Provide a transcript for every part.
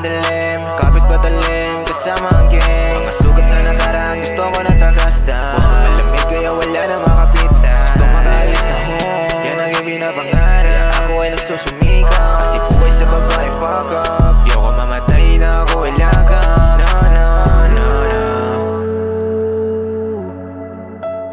madilim, kapit patalim, kasama ang gang. Mga sugat sa nakaraan, gusto ko na tagasan. Puso malamig kaya wala na makapitan. Gusto makaalis sa home, yan ang ibinapangarap. Kaya ako ay nagsusumika, kasi buhay sa babae, fuck up. Di ako mamatay na ako ilagam. No, no, no, no.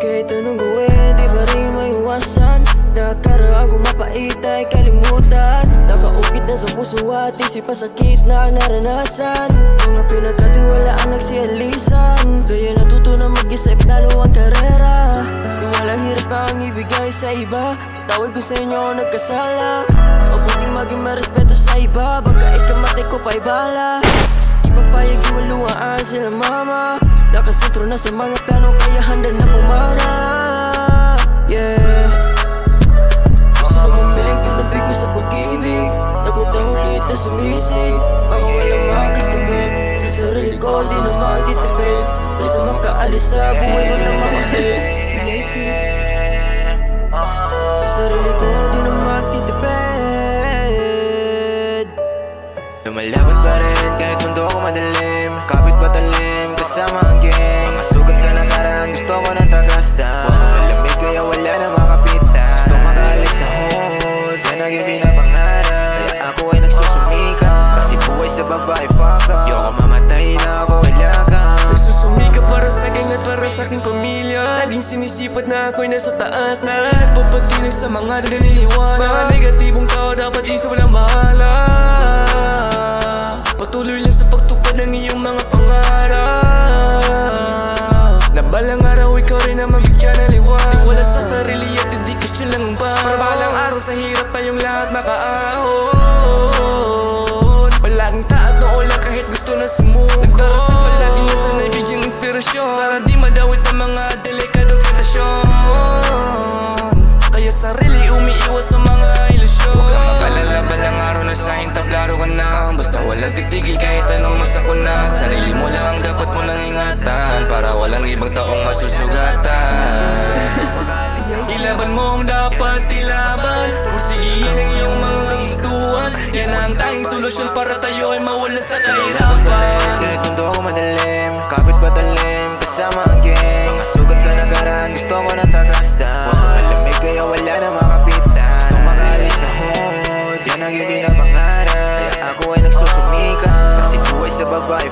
Kahit anong gawin, di ba rin maiwasan. Nakaraan kung mapait ay kalimutan. Nakaukit na sa puso at isip pa sakit na ang naranasan. Mga pinagkatiwalaan nagsialisan, kaya natuto na mag-isip lalo ang karera. Kung walang hirap na ang ibigay sa iba, tawag ko sa inyo nagkasala. Mabuting maging marespeto sa iba, baka ikamatay ko pa'y bala. Di papayag iwaluhaan sila mama. Nakasentro na sa mga plano kaya handa na pumara. Yeah, gusto na momento na bigo sa pag-ibig. Takot ang ulit na sumisig, baka walang makasagot. Sa sarili ko di na magtitipid, basta makaalis sa buhay ko na makahit. Sa sarili ko di na magtitipid. Lumalaban pa rin kahit mundo ko madilim, kapit patalim, kasama ang gang. Mga sugat sa nakaraan, gusto ko na tagasan. Puso malamig kaya wala na makapitan. Gusto makaalis sa hood, yan ang ibinapangarap. Kaya ako ay nagsusumika, kasi buhay sa babae, fuck up. Di ako mamatay na ako ilagam. Nagsusumika para sa akin at para sa aking pamilya. Laging sinisipat na ako'y nasa taas na. Nagpapatinag sa mga naniniwala. Mga negatibong tao dapat isa walang bahala. Patuloy lang sa pagtupad ng iyong mga pangarap. Na balang araw ikaw rin ang mabigyan ng liwanag. Tiwala sa sarili at dedikasyon lang ang para balang araw sa hirap tayong lahat makaahon. Palaging taas na ulan kahit gusto na sumugod. Nagdarasal palagi na sana ibigyang inspirasyon. Sana di madawit ang mga delikadong tentasyon. Kaya sarili umiiwas sa mga ilusyon. Huwag kang mag-alala, balang araw na sa aking tablaro ka na. Basta walang titigil kahit anong masakuna. Sarili mo lang ang dapat mo nang ingatan, para walang ibang taong masusugatan. Ilaban mo ang dapat ilaban, pursigihin ang iyong mga kagustuhan. Yan ang tanging solusyon para tayo ay mawala sa kahirapan. Kahit mundo ko madilim, kapit patalim, kasama ang gang. Mga sugat sa nakaraan, gusto ko na tagasan. Puso malamig kaya wala na makapitan. Gusto makaalis sa hood, yan ang ibinapangarap. Kaya ako ay nagsusumika, kasi buhay sa babae,